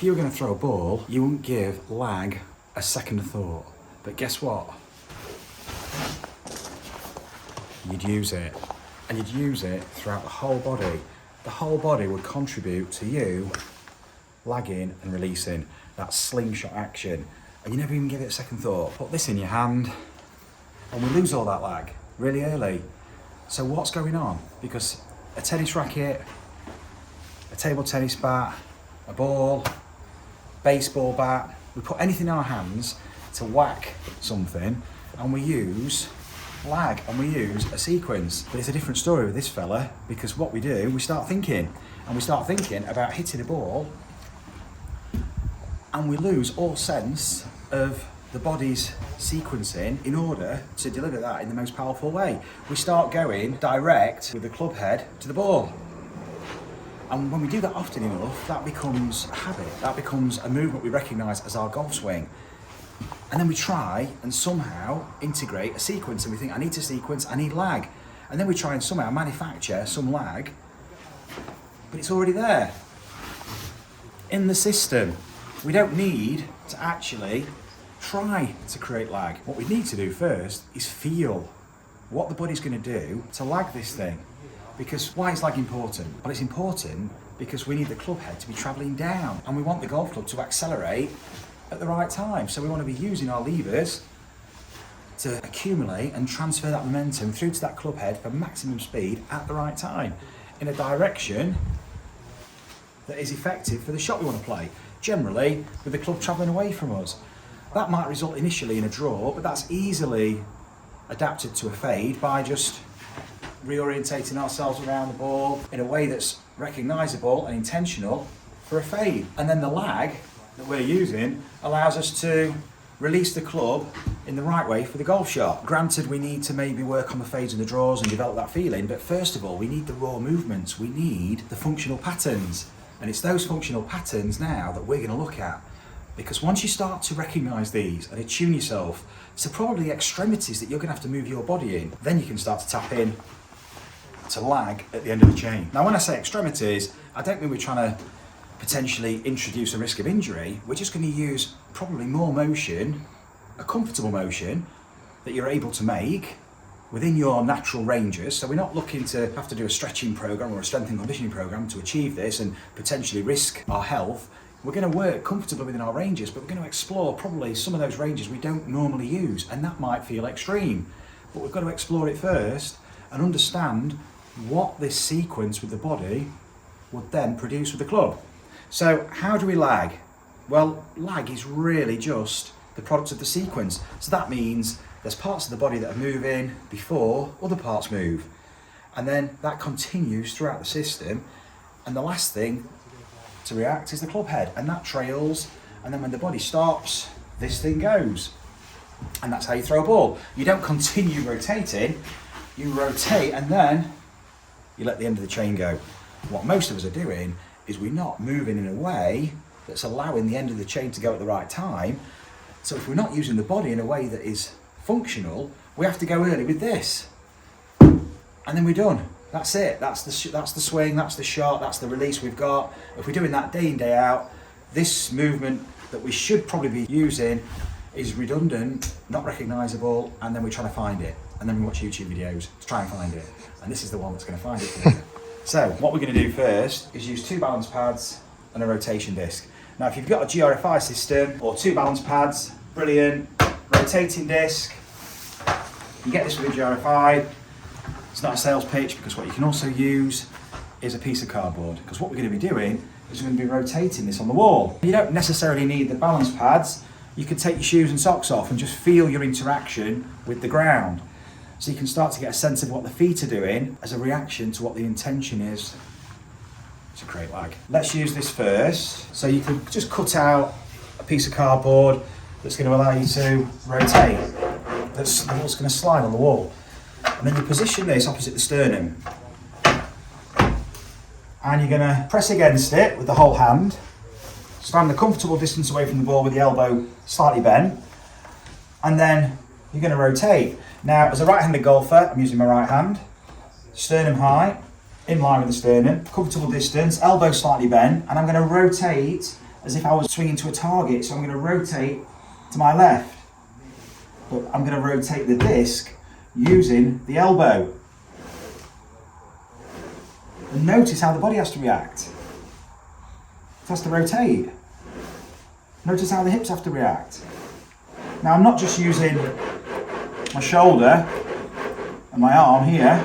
If you were going to throw a ball, you wouldn't give lag a second thought. But guess what? You'd use it. And you'd use it throughout the whole body. The whole body would contribute to you lagging and releasing that slingshot action. And you never even give it a second thought. Put this in your hand, and we lose all that lag really early. So what's going on? Because a tennis racket, a table tennis bat, a ball, baseball bat, we put anything in our hands to whack something, and we use lag and we use a sequence. But it's a different story with this fella, because what we do, we start thinking, and we start thinking about hitting a ball, and we lose all sense of the body's sequencing in order to deliver that in the most powerful way. We start going direct with the club head to the ball. And when we do that often enough, that becomes a habit. That becomes a movement we recognise as our golf swing. And then we try and somehow integrate a sequence, and we think, I need to sequence, I need lag. And then we try and somehow manufacture some lag, but it's already there in the system. We don't need to actually try to create lag. What we need to do first is feel what the body's going to do to lag this thing. Because why is lag important? Well, it's important because we need the club head to be travelling down, and we want the golf club to accelerate at the right time. So we want to be using our levers to accumulate and transfer that momentum through to that club head for maximum speed at the right time, in a direction that is effective for the shot we want to play, generally with the club travelling away from us. That might result initially in a draw, but that's easily adapted to a fade by just reorientating ourselves around the ball in a way that's recognisable and intentional for a fade. And then the lag that we're using allows us to release the club in the right way for the golf shot. Granted, we need to maybe work on the fades and the draws and develop that feeling, but first of all, we need the raw movements. We need the functional patterns. And it's those functional patterns now that we're going to look at. Because once you start to recognise these and attune yourself to probably extremities that you're going to have to move your body in, then you can start to tap in to lag at the end of the chain. Now, when I say extremities, I don't mean we're trying to potentially introduce a risk of injury. We're just going to use probably more motion, a comfortable motion that you're able to make within your natural ranges. So we're not looking to have to do a stretching program or a strength and conditioning program to achieve this and potentially risk our health. We're going to work comfortably within our ranges, but we're going to explore probably some of those ranges we don't normally use, and that might feel extreme. But we've got to explore it first and understand what this sequence with the body would then produce with the club. So how do we lag? Well, lag is really just the product of the sequence. So that means there's parts of the body that are moving before other parts move. And then that continues throughout the system. And the last thing to react is the club head. And that trails. And then when the body stops, this thing goes. And that's how you throw a ball. You don't continue rotating. You rotate and then you let the end of the chain go. What most of us are doing is we're not moving in a way that's allowing the end of the chain to go at the right time. So if we're not using the body in a way that is functional, we have to go early with this, and then we're done. That's it. That's the swing. That's the shot. That's the release we've got. If we're doing that day in, day out, this movement that we should probably be using is redundant, not recognisable, and then we try to find it, and then we watch YouTube videos to try and find it, and this is the one that's going to find it for you. So what we're going to do first is use 2 balance pads and a rotation disc. Now, if you've got a GRFI system or 2 balance pads, brilliant. Rotating disc, you get this with a GRFI. It's not a sales pitch, because what you can also use is a piece of cardboard, because what we're going to be doing is we're going to be rotating this on the wall. You don't necessarily need the balance pads. You can take your shoes and socks off and just feel your interaction with the ground. So you can start to get a sense of what the feet are doing as a reaction to what the intention is to create lag. Let's use this first. So you can just cut out a piece of cardboard that's going to allow you to rotate, that's going to slide on the wall. And then you position this opposite the sternum. And you're going to press against it with the whole hand, stand a comfortable distance away from the ball with the elbow slightly bent, and then you're going to rotate. Now, as a right-handed golfer, I'm using my right hand, sternum high, in line with the sternum, comfortable distance, elbow slightly bent, and I'm going to rotate as if I was swinging to a target. So I'm going to rotate to my left, but I'm going to rotate the disc using the elbow. And notice how the body has to react. It has to rotate. Notice how the hips have to react. Now I'm not just using my shoulder and my arm here,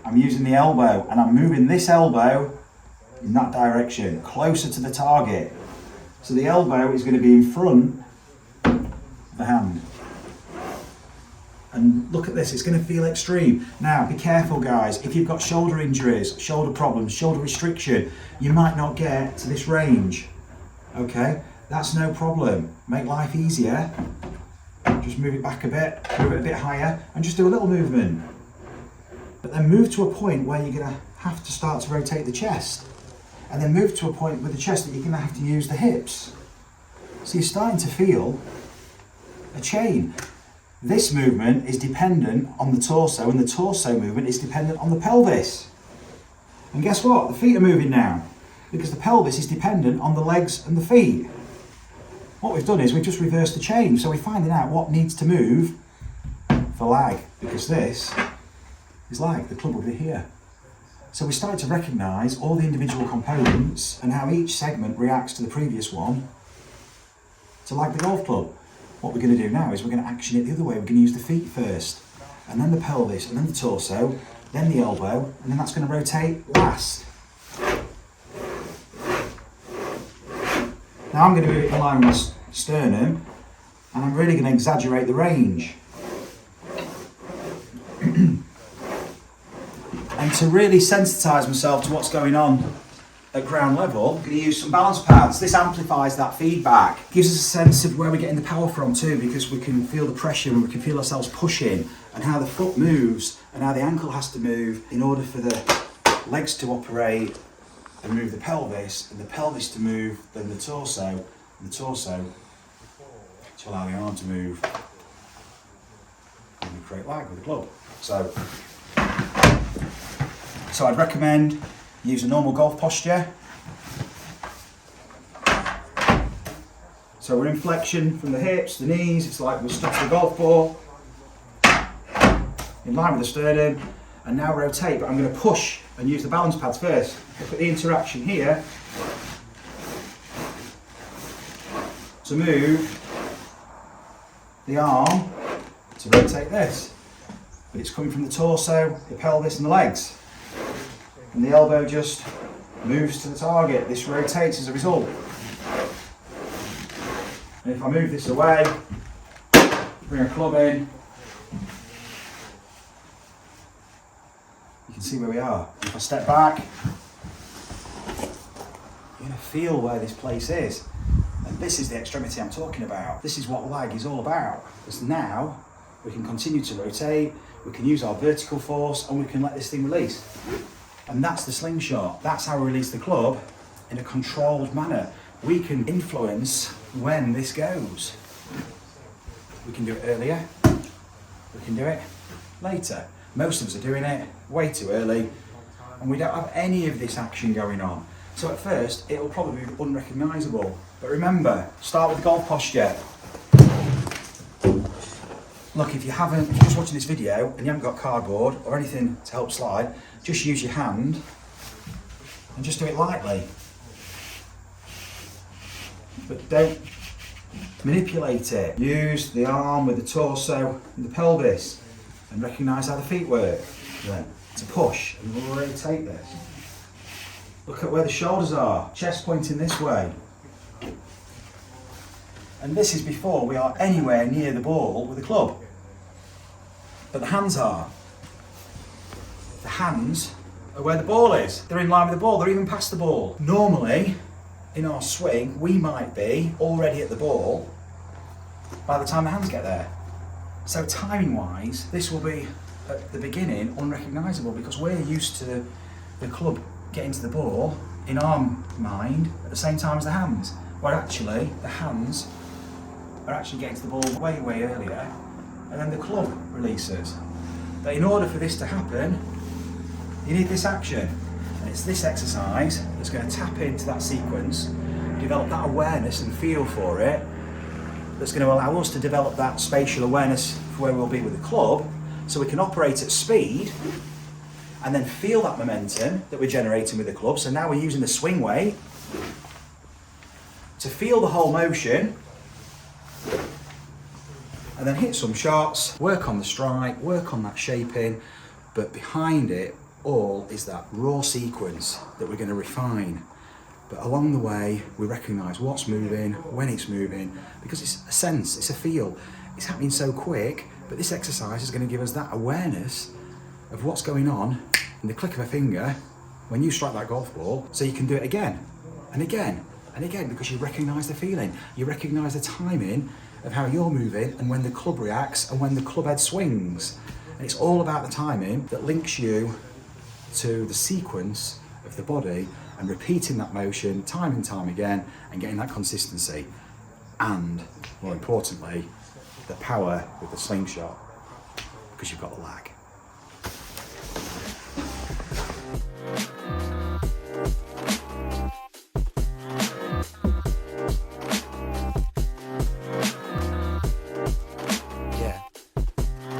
I'm using the elbow, and I'm moving this elbow in that direction, closer to the target. So the elbow is going to be in front of the hand. And look at this, it's going to feel extreme. Now be careful guys, if you've got shoulder injuries, shoulder problems, shoulder restriction, you might not get to this range. Okay, that's no problem. Make life easier. Just move it back a bit, move it a bit higher, and just do a little movement. But then move to a point where you're going to have to start to rotate the chest. And then move to a point with the chest that you're going to have to use the hips. So you're starting to feel a chain. This movement is dependent on the torso, and the torso movement is dependent on the pelvis. And guess what? The feet are moving now, because the pelvis is dependent on the legs and the feet. What we've done is we've just reversed the chain, so we're finding out what needs to move for lag, because this is lag, the club will be here. So we started to recognise all the individual components and how each segment reacts to the previous one to lag the golf club. What we're going to do now is we're going to action it the other way. We're going to use the feet first, and then the pelvis, and then the torso, then the elbow, and then that's going to rotate last. Now I'm going to move it in line with my sternum, and I'm really going to exaggerate the range. And to really sensitise myself to what's going on at ground level, I'm going to use some balance pads. This amplifies that feedback. Gives us a sense of where we're getting the power from too, because we can feel the pressure and we can feel ourselves pushing, and how the foot moves and how the ankle has to move in order for the legs to operate and move the pelvis, and the pelvis to move then the torso, and the torso to allow the arm to move, and we create lag with the club. So I'd recommend use a normal golf posture. So we're in flexion from the hips, the knees, it's like we're stuck to the golf ball, in line with the sternum, and now rotate, but I'm going to push and use the balance pads first. Look at the interaction here to move the arm to rotate this, but it's coming from the torso, the pelvis and the legs, and the elbow just moves to the target. This rotates as a result. And if I move this away, bring a club in, you can see where we are. If I step back, you're going to feel where this place is. And this is the extremity I'm talking about. This is what lag is all about. Because now we can continue to rotate, we can use our vertical force, and we can let this thing release. And that's the slingshot. That's how we release the club in a controlled manner. We can influence when this goes. We can do it earlier, we can do it later. Most of us are doing it way too early, and we don't have any of this action going on. So at first, it'll probably be unrecognisable. But remember, start with the golf posture. Look, if you're just watching this video and you haven't got cardboard or anything to help slide, just use your hand and just do it lightly. But don't manipulate it. Use the arm with the torso and the pelvis, and recognise how the feet work then to push and rotate this. Look at where the shoulders are, chest pointing this way. And this is before we are anywhere near the ball with the club. But the hands are. The hands are where the ball is. They're in line with the ball, they're even past the ball. Normally, in our swing, we might be already at the ball by the time the hands get there. So timing wise, this will be at the beginning unrecognisable, because we're used to the club getting to the ball in our mind at the same time as the hands, where actually the hands are actually getting to the ball way, way earlier, and then the club releases. But in order for this to happen, you need this action, and it's this exercise that's going to tap into that sequence, develop that awareness and feel for it that's going to allow us to develop that spatial awareness for where we'll be with the club, so we can operate at speed and then feel that momentum that we're generating with the club. So now we're using the swing weight to feel the whole motion and then hit some shots, work on the strike, work on that shaping, but behind it all is that raw sequence that we're going to refine. But along the way, we recognise what's moving, when it's moving, because it's a sense, it's a feel. It's happening so quick, but this exercise is going to give us that awareness of what's going on in the click of a finger when you strike that golf ball, so you can do it again and again and again, because you recognise the feeling, you recognise the timing of how you're moving and when the club reacts and when the club head swings. And it's all about the timing that links you to the sequence of the body and repeating that motion time and time again and getting that consistency. And more importantly, the power with the slingshot, because you've got the lag.